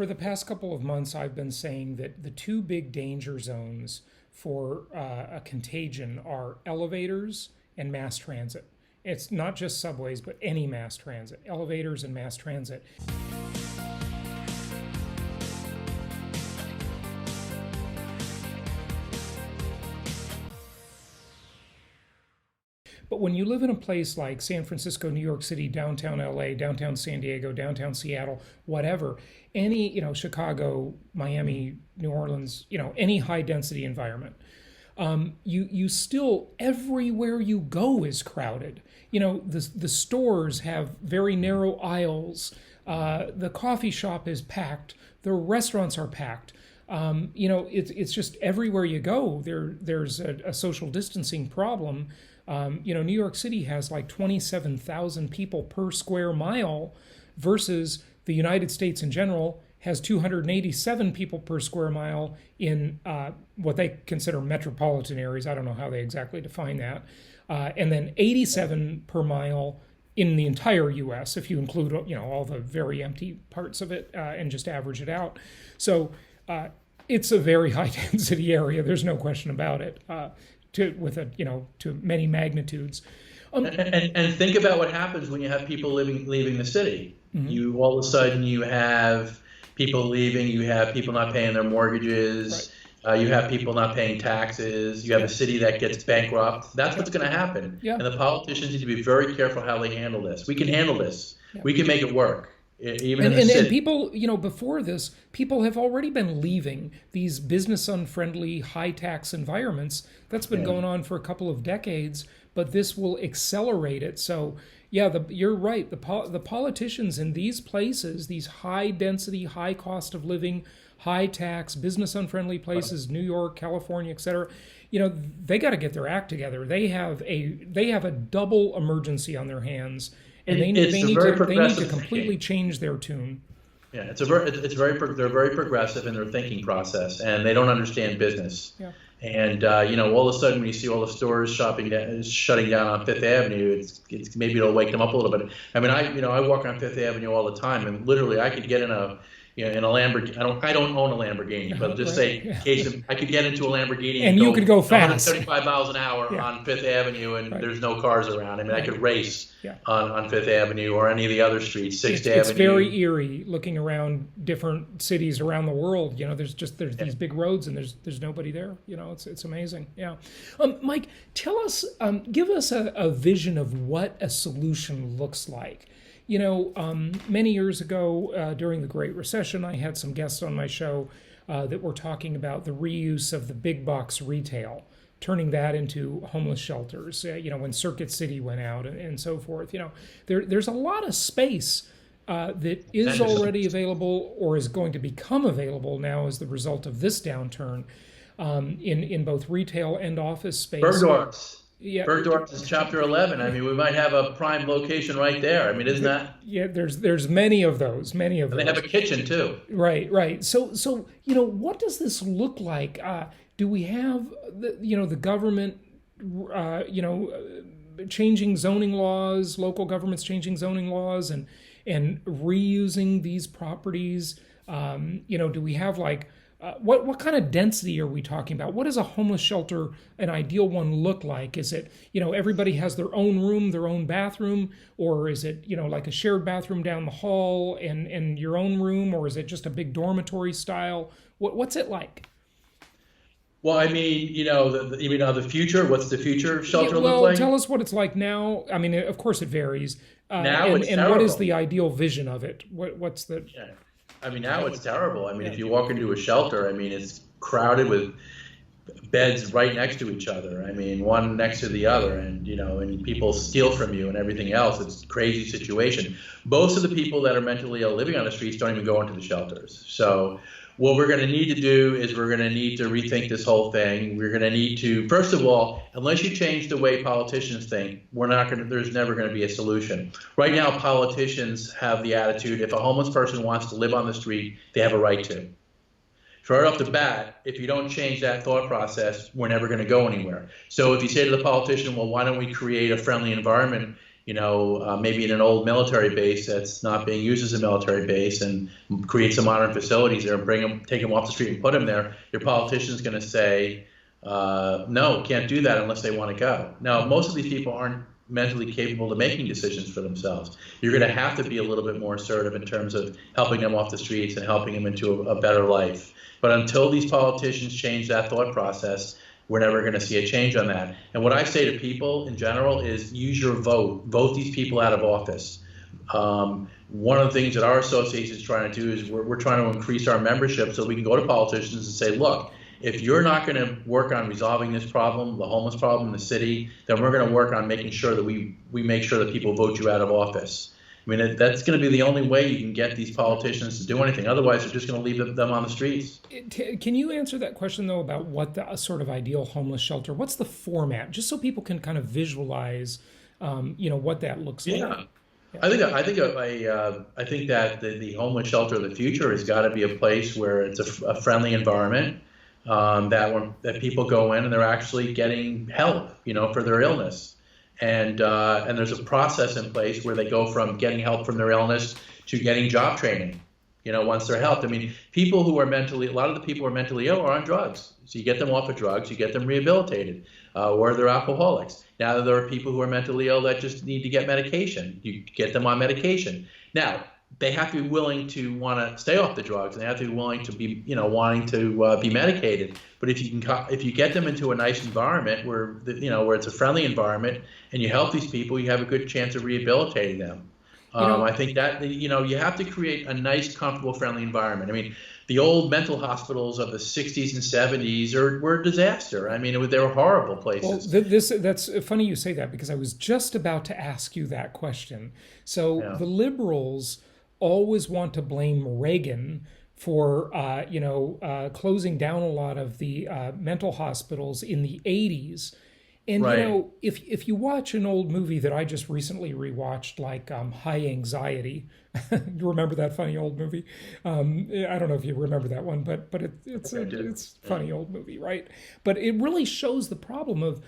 for the past couple of months, I've been saying that the two big danger zones for a contagion are elevators and mass transit. It's not just subways, but any mass transit, elevators and mass transit. But when you live in a place like San Francisco, New York City, downtown LA, downtown San Diego, downtown Seattle, whatever, any, Chicago, Miami, New Orleans, any high density environment, you still, everywhere you go is crowded. The stores have very narrow aisles. The coffee shop is packed. The restaurants are packed. It's just everywhere you go, there's a social distancing problem. New York City has like 27,000 people per square mile versus the United States in general has 287 people per square mile in what they consider metropolitan areas. I don't know how they exactly define that. And then 87 per mile in the entire U.S. if you include, all the very empty parts of it and just average it out. So it's a very high density area. There's no question about it. To many magnitudes. And think about what happens when you have people leaving the city. Mm-hmm. You all of a sudden you have people leaving. You have people not paying their mortgages. Right. You have people not paying taxes. You have a city that gets bankrupt. That's what's going to happen. Yeah. And the politicians need to be very careful how they handle this. We can handle this. Yeah. We can make it work. Even and, in the city. And people, before this, people have already been leaving these business-unfriendly, high-tax environments. That's been going on for a couple of decades, but this will accelerate it. So, you're right. The politicians in these places, these high-density, high cost of living, high-tax, business-unfriendly places, New York, California, et cetera, they got to get their act together. They have a double emergency on their hands. And they need to completely change their tune. Yeah, they're very progressive in their thinking process, and they don't understand business. Yeah. And all of a sudden, when you see all the stores shutting down on Fifth Avenue, it's maybe it'll wake them up a little bit. I mean, I walk on Fifth Avenue all the time, and literally I could get in a Lamborghini. I don't own a Lamborghini, but just say in case I could get into a Lamborghini and you could go fast, 135 miles an hour on Fifth Avenue, and there's no cars around. I mean, I could race on Fifth Avenue or any of the other streets, Sixth Avenue. It's very eerie looking around different cities around the world. There's these big roads and there's nobody there. It's amazing. Yeah, Mike, tell us, give us a vision of what a solution looks like. Many years ago, during the Great Recession, I had some guests on my show that were talking about the reuse of the big box retail, turning that into homeless shelters, when Circuit City went out and so forth. There's a lot of space that is already available or is going to become available now as the result of this downturn in both retail and office space. Bergdorf's. Yeah. Bergdorf is Chapter 11. I mean, we might have a prime location right there. I mean, isn't that? Yeah, there's many of those. They have a kitchen too. Right. So what does this look like? Do we have the government, changing zoning laws, local governments changing zoning laws, and reusing these properties? Do we have what kind of density are we talking about? What does a homeless shelter, an ideal one, look like? Is it, everybody has their own room, their own bathroom, or is it, like a shared bathroom down the hall and your own room, or is it just a big dormitory style? What's it like? Well, I mean, the future. What's the future shelter look like? Well, tell us what it's like now. I mean, of course it varies. Now it's terrible. What is the ideal vision of it? What's the? Yeah. I mean, now it's terrible. I mean, if you walk into a shelter, I mean, it's crowded with beds right next to each other. I mean, one next to the other, and and people steal from you and everything else. It's a crazy situation. Most of the people that are mentally ill living on the streets don't even go into the shelters. So what we're going to need to do is we're going to need to rethink this whole thing. We're going to need to, first of all, unless you change the way politicians think, there's never going to be a solution. Right now, politicians have the attitude, if a homeless person wants to live on the street, they have a right to. So right off the bat, if you don't change that thought process, we're never going to go anywhere. So if you say to the politician, well, why don't we create a friendly environment maybe in an old military base that's not being used as a military base, and create some modern facilities there and take them off the street and put them there, your politician's going to say, no, can't do that unless they want to go. Now, most of these people aren't mentally capable of making decisions for themselves. You're going to have to be a little bit more assertive in terms of helping them off the streets and helping them into a better life. But until these politicians change that thought process, we're never going to see a change on that. And what I say to people in general is use your vote. Vote these people out of office. One of the things that our association is trying to do is we're trying to increase our membership so we can go to politicians and say, look, if you're not going to work on resolving this problem, the homeless problem in the city, then we're going to work on making sure that we make sure that people vote you out of office. I mean, that's going to be the only way you can get these politicians to do anything. Otherwise, they're just going to leave them on the streets. Can you answer that question, though, about what the sort of ideal homeless shelter, what's the format, just so people can kind of visualize, what that looks like? Yeah. I think that the homeless shelter of the future has got to be a place where it's a friendly environment, that people go in and they're actually getting help, for their illness. And there's a process in place where they go from getting help from their illness to getting job training, once they're helped. I mean, a lot of the people who are mentally ill are on drugs. So you get them off of drugs, you get them rehabilitated, or they're alcoholics. Now there are people who are mentally ill that just need to get medication. You get them on medication. Now, they have to be willing to want to stay off the drugs, and they have to be willing to be, wanting to be medicated. But if you get them into a nice environment where it's a friendly environment, and you help these people, you have a good chance of rehabilitating them. I think that you have to create a nice, comfortable, friendly environment. I mean, the old mental hospitals of the 60s and 70s were a disaster. I mean, they were horrible places. Well, that's funny you say that, because I was just about to ask you that question. So yeah. The liberals always want to blame Reagan for closing down a lot of the mental hospitals in the 80s. And right. If you watch an old movie that I just recently rewatched, like High Anxiety, you remember that funny old movie? I don't know if you remember that one, but it's a funny old movie, right? But it really shows the problem of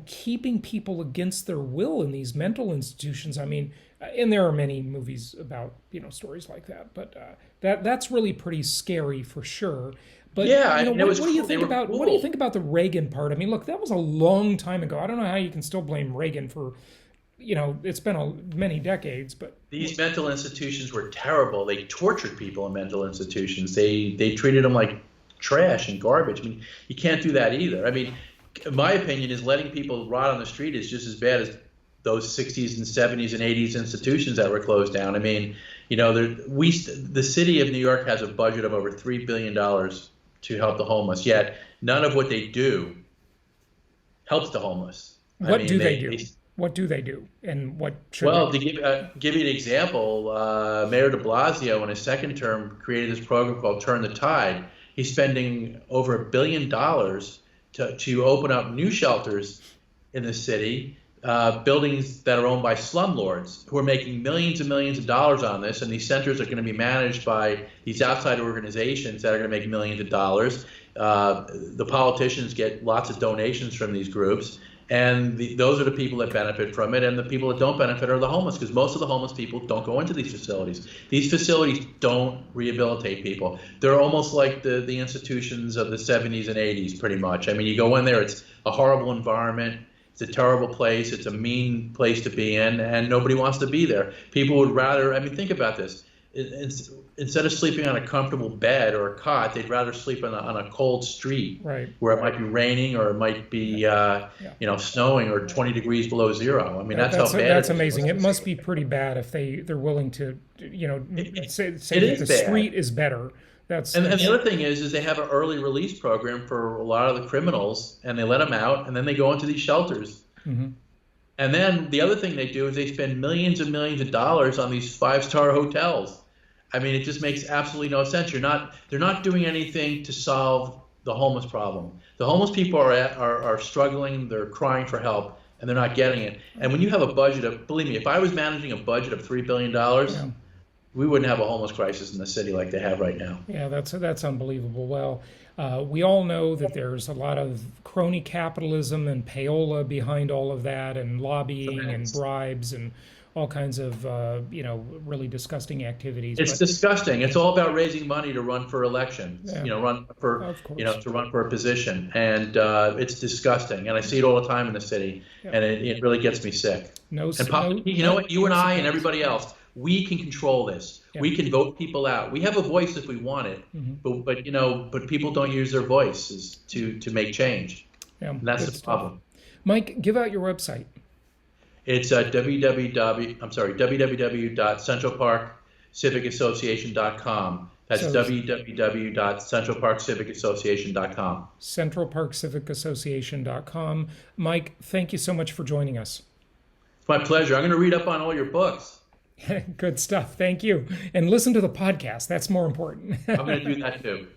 keeping people against their will in these mental institutions. I mean, and there are many movies about stories like that, but that's really pretty scary for sure. But yeah, what do you think about what do you think about the Reagan part? I mean, look, that was a long time ago. I don't know how you can still blame Reagan for, it's been many decades. But these mental institutions were terrible. They tortured people in mental institutions. They treated them like trash and garbage. I mean, you can't do that either. I mean, my opinion is letting people rot on the street is just as bad as those 60s and 70s and 80s institutions that were closed down. I mean, the city of New York has a budget of over $3 billion to help the homeless, yet none of what they do helps the homeless. What do they do? What do they do? And what should to give you an example, Mayor de Blasio in his second term created this program called Turn the Tide. He's spending over $1 billion to open up new shelters in the city, buildings that are owned by slumlords who are making millions and millions of dollars on this, and these centers are going to be managed by these outside organizations that are going to make millions of dollars. The politicians get lots of donations from these groups, and those are the people that benefit from it, and the people that don't benefit are the homeless, because most of the homeless people don't go into these facilities. These facilities don't rehabilitate people. They're almost like the institutions of the 70s and 80s, pretty much. I mean, you go in there, it's a horrible environment. It's a terrible place. It's a mean place to be in, and nobody wants to be there. People would rather, think about this. Instead of sleeping on a comfortable bed or a cot, they'd rather sleep on a cold street, right, where it might be raining or it might be, snowing or 20 degrees below zero. I mean, that's how bad. That's amazing. It must be pretty bad if they're willing to, say that the street is better. And the other thing is they have an early release program for a lot of the criminals, and they let them out, and then they go into these shelters. Mm-hmm. And then the other thing they do is they spend millions and millions of dollars on these 5-star hotels. I mean, it just makes absolutely no sense. They're not doing anything to solve the homeless problem. The homeless people are struggling. They're crying for help, and they're not getting it. And when you have a budget of, believe me, if I was managing a budget of $3 billion, we wouldn't have a homeless crisis in the city like they have right now. Yeah, that's unbelievable. Well, we all know that there's a lot of crony capitalism and payola behind all of that, and lobbying and bribes and all kinds of really disgusting activities. It's disgusting. It's all about raising money to run for elections. Yeah. Run for Of course. to run for a position, and it's disgusting. And I see it all the time in the city, Yeah. and it really gets me sick. No, And you know what? You and I and everybody else, we can control this. Yeah. We can vote people out. We have a voice if we want it, but people don't use their voices to make change. Yeah, And that's good the stuff. problem. Mike, give out your website. It's www.centralparkcivicassociation.com. That's So- www.centralparkcivicassociation.com. centralparkcivicassociation.com. Mike, thank you so much for joining us. It's my pleasure. I'm going to read up on all your books. Good stuff. Thank you. And listen to the podcast. That's more important. I'm going to do that too.